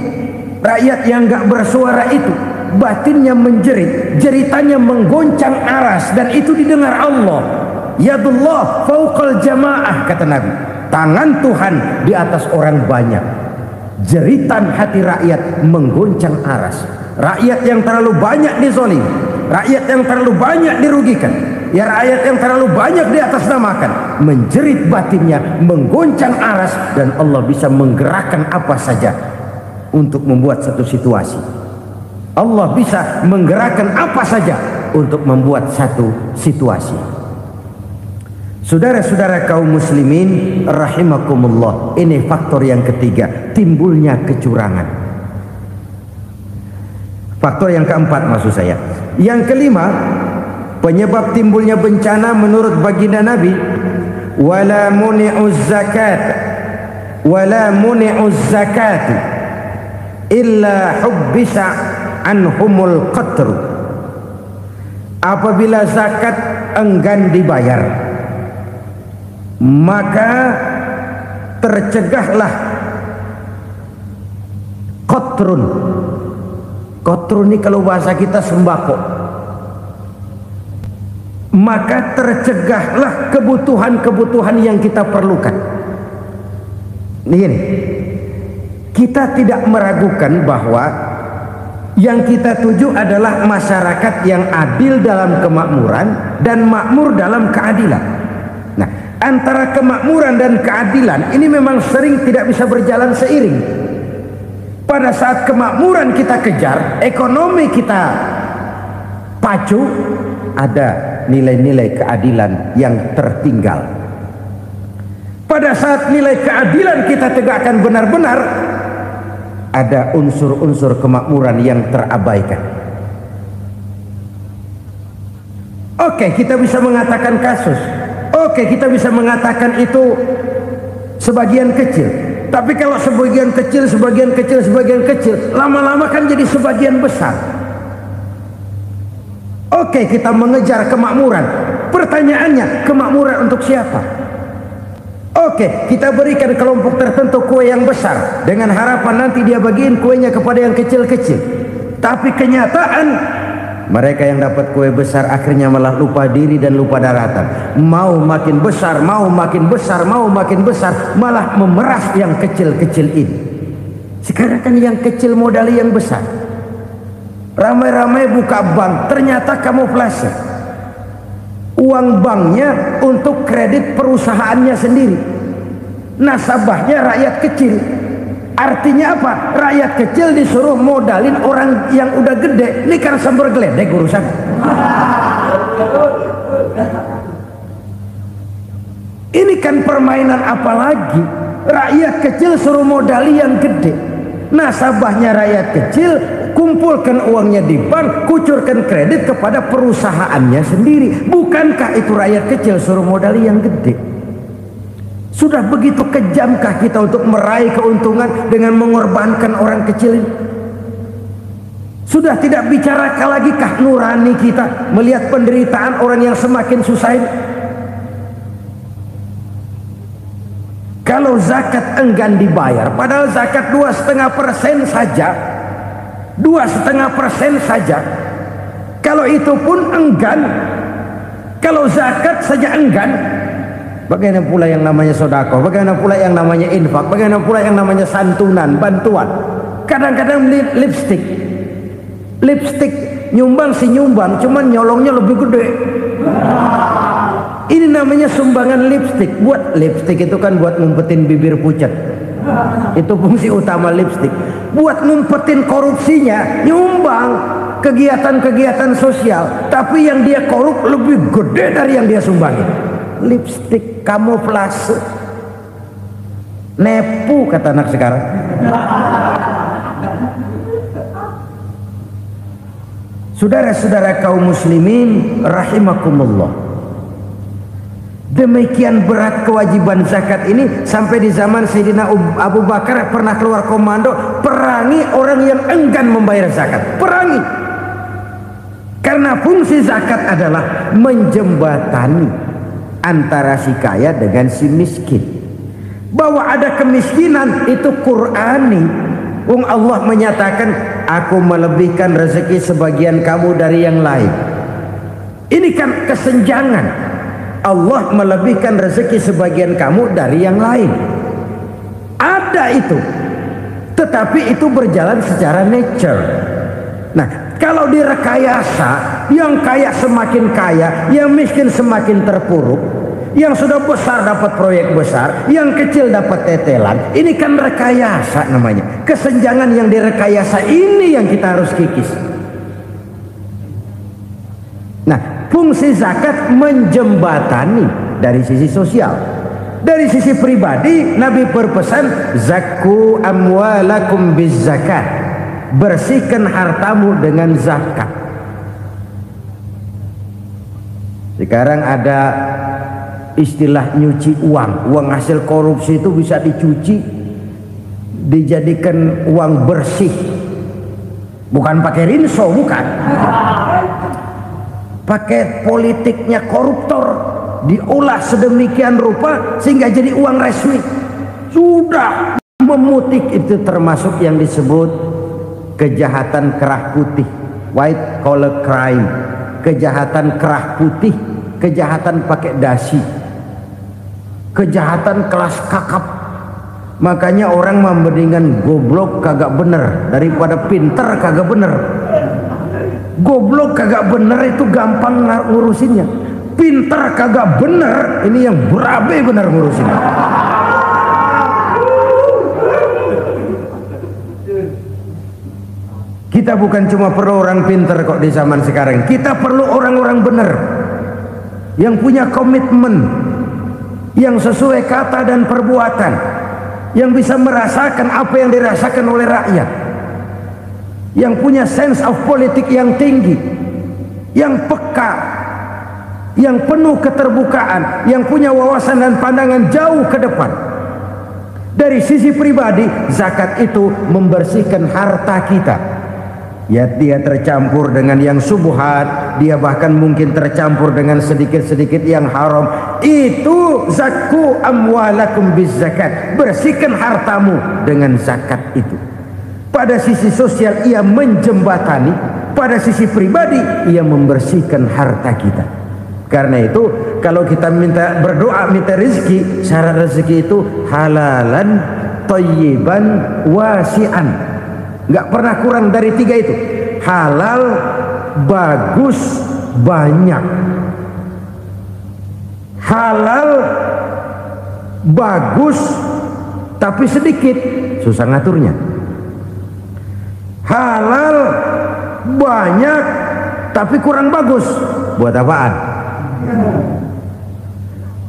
rakyat yang nggak bersuara itu, batinnya menjerit, jeritannya menggoncang aras, dan itu didengar Allah. Yadullah fauqal jamaah, kata Nabi, tangan Tuhan di atas orang banyak. Jeritan hati rakyat menggoncang aras. Rakyat yang terlalu banyak dizolim, rakyat yang terlalu banyak dirugikan, ya rakyat yang terlalu banyak di atas namakan, menjerit batinnya, menggoncang aras, dan Allah bisa menggerakkan apa saja untuk membuat satu situasi. Allah bisa menggerakkan apa saja untuk membuat satu situasi. Saudara-saudara kaum muslimin rahimakumullah, ini faktor yang ketiga, timbulnya kecurangan. Faktor yang keempat maksud saya. Yang kelima, penyebab timbulnya bencana menurut baginda Nabi, wala muni'uz zakat wala muni'uz zakat illa hubbisa anhumul qatru. Apabila zakat enggan dibayar, maka tercegahlah qatrun. Qatrun ini kalau bahasa kita sembako. Maka tercegahlah kebutuhan-kebutuhan yang kita perlukan. Ini, kita tidak meragukan bahwa yang kita tuju adalah masyarakat yang adil dalam kemakmuran dan makmur dalam keadilan. Nah, antara kemakmuran dan keadilan ini memang sering tidak bisa berjalan seiring. Pada saat kemakmuran kita kejar, ekonomi kita pacu, ada nilai-nilai keadilan yang tertinggal. pada saat nilai keadilan kita tegakkan benar-benar, ada unsur-unsur kemakmuran yang terabaikan. Oke, kita bisa mengatakan kasus. Oke, kita bisa mengatakan itu sebagian kecil. Tapi kalau sebagian kecil, lama-lama kan jadi sebagian besar. Oke, kita mengejar kemakmuran. Pertanyaannya, kemakmuran untuk siapa? Oke, kita berikan kelompok tertentu kue yang besar dengan harapan nanti dia bagiin kuenya kepada yang kecil-kecil. Tapi kenyataan, mereka yang dapat kue besar akhirnya malah lupa diri dan lupa daratan. Mau makin besar, malah memeras yang kecil-kecil ini. Sekarang kan yang kecil modali yang besar. Ramai-ramai buka bank, ternyata kamuflase. Uang banknya untuk kredit perusahaannya sendiri. Nasabahnya rakyat kecil. Artinya apa? Rakyat kecil disuruh modalin orang yang udah gede. Ini kan sambar geledek urusan. Ini kan permainan apa lagi? Rakyat kecil suruh modali yang gede. Nasabahnya rakyat kecil, kumpulkan uangnya di bank, kucurkan kredit kepada perusahaannya sendiri. Bukankah itu rakyat kecil suruh modali yang gede? Sudah begitu kejamkah kita untuk meraih keuntungan dengan mengorbankan orang kecil ini? Sudah tidak bicara lagi kah nurani kita melihat penderitaan orang yang semakin susah ini? Kalau zakat enggan dibayar, padahal zakat 2,5% saja, 2,5% saja. Kalau itu pun enggan, kalau zakat saja enggan, bagaimana pula yang namanya sodako, bagaimana pula yang namanya infak, bagaimana pula yang namanya santunan, bantuan. Kadang-kadang lipstick nyumbang si nyumbang, cuman nyolongnya lebih gede. Ini namanya sumbangan lipstick. Buat lipstick itu kan buat ngumpetin bibir pucat. Itu fungsi utama lipstick. Buat ngumpetin korupsinya, nyumbang kegiatan-kegiatan sosial. Tapi yang dia korup lebih gede dari yang dia sumbangin. Lipstick kamuflase. Nepu kata anak sekarang. Saudara-saudara kaum muslimin rahimakumullah. Demikian berat kewajiban zakat ini sampai di zaman Sayyidina Abu Bakar pernah keluar komando perangi orang yang enggan membayar zakat. Perangi. Karena fungsi zakat adalah menjembatani antara si kaya dengan si miskin. Bahwa ada kemiskinan itu Qur'ani. Allah menyatakan, aku melebihkan rezeki sebagian kamu dari yang lain. Ini kan kesenjangan. Allah melebihkan rezeki sebagian kamu dari yang lain. Ada itu. Tetapi itu berjalan secara nature. Nah, kalau direkayasa, yang kaya semakin kaya, yang miskin semakin terpuruk, yang sudah besar dapat proyek besar, yang kecil dapat tetelan. Ini kan rekayasa namanya. Kesenjangan yang direkayasa ini yang kita harus kikis. Nah, fungsi zakat menjembatani dari sisi sosial. Dari sisi pribadi, Nabi berpesan, zakku amwalakum biz zakat. Bersihkan hartamu dengan zakat. Sekarang ada istilah nyuci uang. Uang hasil korupsi itu bisa dicuci, dijadikan uang bersih. Bukan pakai rinso, bukan. Pakai politiknya koruptor, diolah sedemikian rupa sehingga jadi uang resmi. Sudah memutik, itu termasuk yang disebut kejahatan kerah putih, white collar crime. Kejahatan kerah putih, kejahatan pakai dasi, kejahatan kelas kakap. Makanya orang mendingan goblok kagak bener daripada pinter kagak bener. Goblok kagak bener itu gampang ngurusinnya. Pinter kagak bener, ini yang berabe bener ngurusinnya. Kita bukan cuma perlu orang pinter kok di zaman sekarang. Kita perlu orang-orang bener yang punya komitmen, yang sesuai kata dan perbuatan, yang bisa merasakan apa yang dirasakan oleh rakyat, yang punya sense of politik yang tinggi, yang peka, yang penuh keterbukaan, yang punya wawasan dan pandangan jauh ke depan. Dari sisi pribadi, zakat itu membersihkan harta kita. Ya, dia tercampur dengan yang subhat, dia bahkan mungkin tercampur dengan sedikit-sedikit yang haram. Itu zakku amwalakum bizzakat. Bersihkan hartamu dengan zakat itu. Pada sisi sosial ia menjembatani, pada sisi pribadi ia membersihkan harta kita. Karena itu kalau kita minta berdoa minta rezeki, syarat rezeki itu halalan thayyiban wasi'an. Nggak pernah kurang dari 3 itu. Halal, bagus, banyak. Halal, bagus, tapi sedikit, susah ngaturnya. Halal, banyak, tapi kurang bagus. Buat apaan?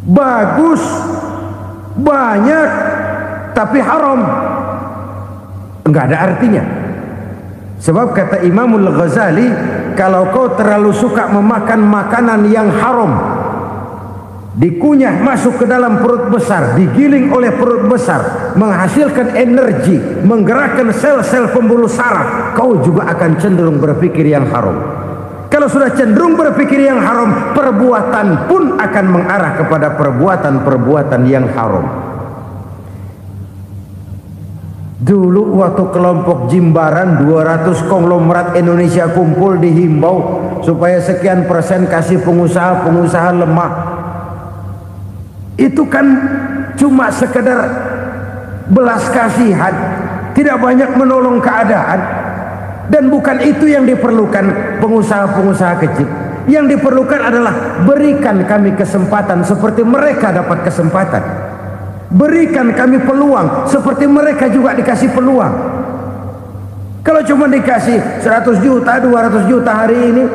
Bagus, banyak, tapi haram, enggak ada artinya. Sebab kata Imamul Ghazali, kalau kau terlalu suka memakan makanan yang haram, dikunyah masuk ke dalam perut besar, digiling oleh perut besar, menghasilkan energi, menggerakkan sel-sel pembuluh saraf, kau juga akan cenderung berpikir yang haram. Kalau sudah cenderung berpikir yang haram, perbuatan pun akan mengarah kepada perbuatan-perbuatan yang haram. Dulu waktu kelompok Jimbaran 200 konglomerat Indonesia kumpul, dihimbau supaya sekian persen kasih pengusaha-pengusaha lemah. Itu kan cuma sekedar belas kasihan, tidak banyak menolong keadaan. Dan bukan itu yang diperlukan pengusaha-pengusaha kecil. Yang diperlukan adalah berikan kami kesempatan seperti mereka dapat kesempatan. Berikan kami peluang seperti mereka juga dikasih peluang. Kalau cuma dikasih 100 juta, 200 juta hari ini,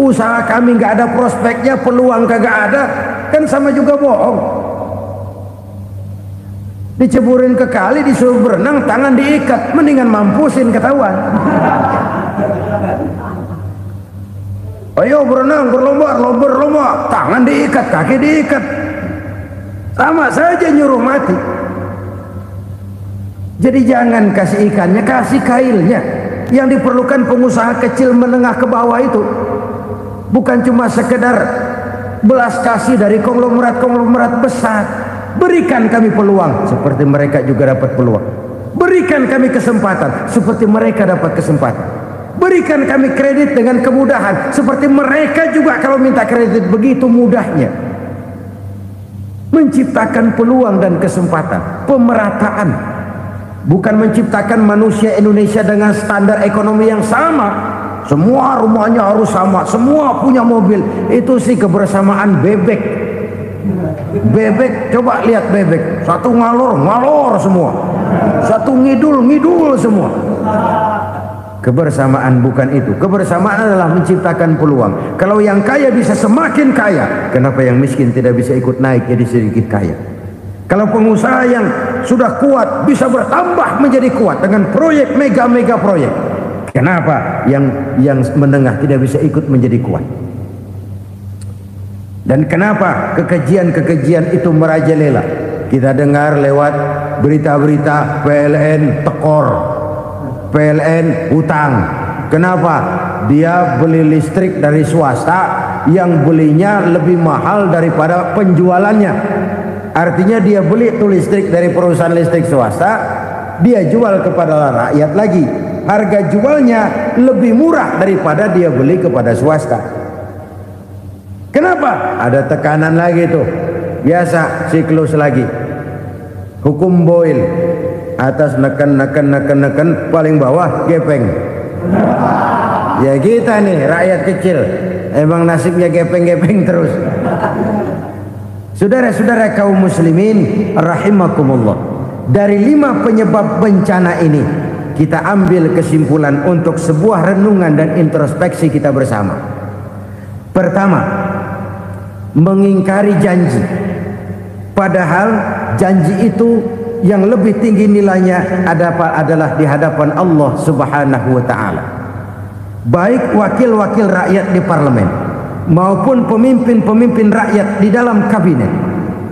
usaha kami nggak ada prospeknya, peluang kagak ada, kan sama juga bohong. Diceburin ke kali, disuruh berenang, tangan diikat, mendingan mampusin ketahuan. Ayo berenang, berlomba, tangan diikat, kaki diikat, sama saja nyuruh mati. Jadi jangan kasih ikannya, kasih kailnya. Yang diperlukan pengusaha kecil menengah ke bawah itu bukan cuma sekedar belas kasih dari konglomerat-konglomerat besar. Berikan kami peluang seperti mereka juga dapat peluang. Berikan kami kesempatan seperti mereka dapat kesempatan. Berikan kami kredit dengan kemudahan seperti mereka juga kalau minta kredit begitu mudahnya. Menciptakan peluang dan kesempatan, pemerataan. Bukan menciptakan manusia Indonesia dengan standar ekonomi yang sama. Semua rumahnya harus sama, semua punya mobil. Itu sih kebersamaan bebek. Bebek, coba lihat bebek, satu ngalor semua, satu ngidul semua. Kebersamaan bukan itu. Kebersamaan adalah menciptakan peluang. Kalau yang kaya bisa semakin kaya, kenapa yang miskin tidak bisa ikut naik jadi sedikit kaya? Kalau pengusaha yang sudah kuat bisa bertambah menjadi kuat dengan proyek mega proyek, kenapa yang menengah tidak bisa ikut menjadi kuat? Dan kenapa kekejian itu merajalela? Kita dengar lewat berita-berita PLN tekor, PLN hutang. Kenapa? Dia beli listrik dari swasta yang belinya lebih mahal daripada penjualannya. Artinya dia beli itu listrik dari perusahaan listrik swasta, dia jual kepada rakyat lagi. Harga jualnya lebih murah daripada dia beli kepada swasta. Kenapa? Ada tekanan lagi tuh. Biasa siklus lagi. Hukum Boyle. Atas neken, paling bawah gepeng. Ya kita nih rakyat kecil, emang nasibnya gepeng terus. Saudara-saudara kaum muslimin rahimakumullah, dari 5 penyebab bencana ini kita ambil kesimpulan untuk sebuah renungan dan introspeksi kita bersama. Pertama, mengingkari janji. Padahal janji itu yang lebih tinggi nilainya adalah di hadapan Allah Subhanahu wa taala. Baik wakil-wakil rakyat di parlemen maupun pemimpin-pemimpin rakyat di dalam kabinet,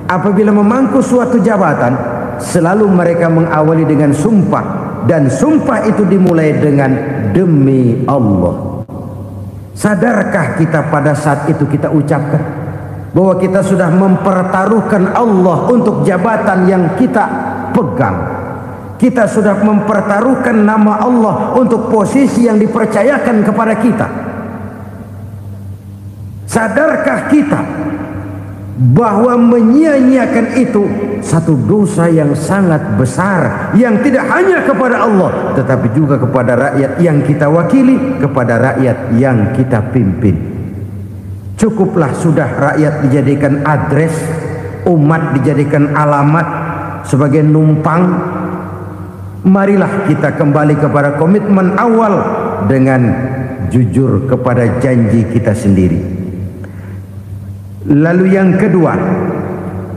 apabila memangku suatu jabatan, selalu mereka mengawali dengan sumpah, dan sumpah itu dimulai dengan demi Allah. Sadarkah kita pada saat itu kita ucapkan bahwa kita sudah mempertaruhkan Allah untuk jabatan yang kita pegang? Kita sudah mempertaruhkan nama Allah untuk posisi yang dipercayakan kepada kita. Sadarkah kita bahwa menyia-nyiakan itu satu dosa yang sangat besar, yang tidak hanya kepada Allah tetapi juga kepada rakyat yang kita wakili, kepada rakyat yang kita pimpin. Cukuplah sudah rakyat dijadikan adres, umat dijadikan alamat sebagai numpang. Marilah kita kembali kepada komitmen awal dengan jujur kepada janji kita sendiri. Lalu yang kedua,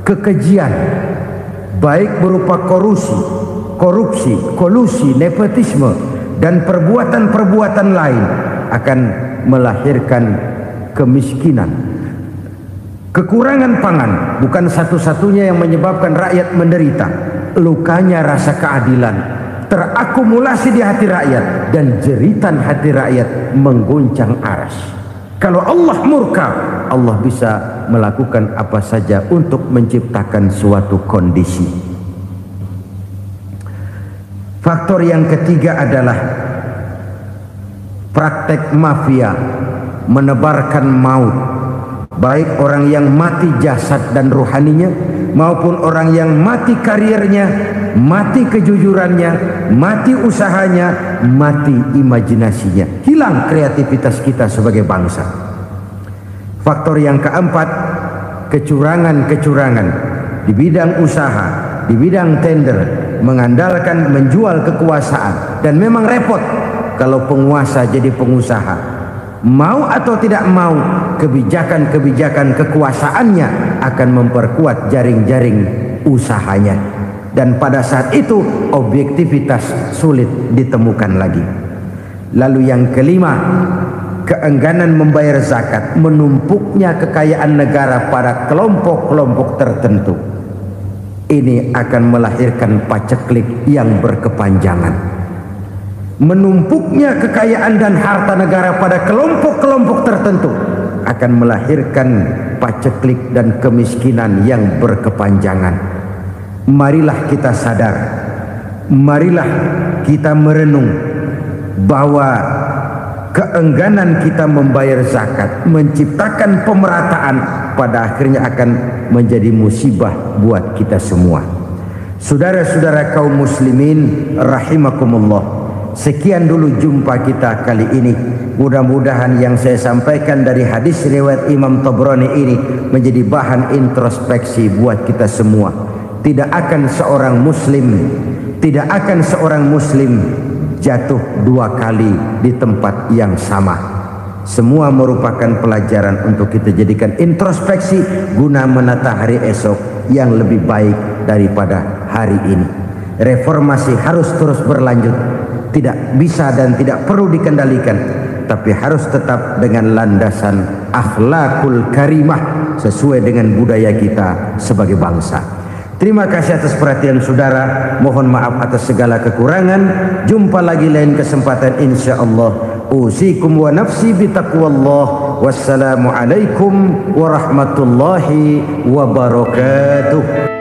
kekejian, baik berupa korupsi, kolusi, nepotisme, dan perbuatan-perbuatan lain akan melahirkan kemiskinan. Kekurangan pangan bukan satu-satunya yang menyebabkan rakyat menderita. Lukanya rasa keadilan terakumulasi di hati rakyat, dan jeritan hati rakyat mengguncang aras. Kalau Allah murka, Allah bisa melakukan apa saja untuk menciptakan suatu kondisi. Faktor yang ketiga adalah praktek mafia menebarkan maut, baik orang yang mati jasad dan rohaninya maupun orang yang mati karirnya, mati kejujurannya, mati usahanya, mati imajinasinya. Hilang kreativitas kita sebagai bangsa. Faktor yang keempat, kecurangan-kecurangan di bidang usaha, di bidang tender, mengandalkan menjual kekuasaan. Dan memang repot kalau penguasa jadi pengusaha. Mau atau tidak mau, kebijakan-kebijakan kekuasaannya akan memperkuat jaring-jaring usahanya. Dan pada saat itu objektivitas sulit ditemukan lagi. Lalu yang kelima, keengganan membayar zakat, menumpuknya kekayaan negara pada kelompok-kelompok tertentu. Ini akan melahirkan paceklik yang berkepanjangan. Menumpuknya kekayaan dan harta negara pada kelompok-kelompok tertentu akan melahirkan paceklik dan kemiskinan yang berkepanjangan. Marilah kita sadar, marilah kita merenung bahwa keengganan kita membayar zakat, menciptakan pemerataan, pada akhirnya akan menjadi musibah buat kita semua. Saudara-saudara kaum muslimin rahimakumullah, sekian dulu jumpa kita kali ini. Mudah-mudahan yang saya sampaikan dari hadis riwayat Imam Tabrani ini menjadi bahan introspeksi buat kita semua. Tidak akan seorang muslim jatuh dua kali di tempat yang sama. Semua merupakan pelajaran untuk kita jadikan introspeksi guna menata hari esok yang lebih baik daripada hari ini. Reformasi harus terus berlanjut, tidak bisa dan tidak perlu dikendalikan, tapi harus tetap dengan landasan akhlakul karimah sesuai dengan budaya kita sebagai bangsa. Terima kasih atas perhatian saudara. Mohon maaf atas segala kekurangan. Jumpa lagi lain kesempatan insyaallah. Usikum wa nafsi bitaqwallah. Wassalamualaikum warahmatullahi wabarakatuh.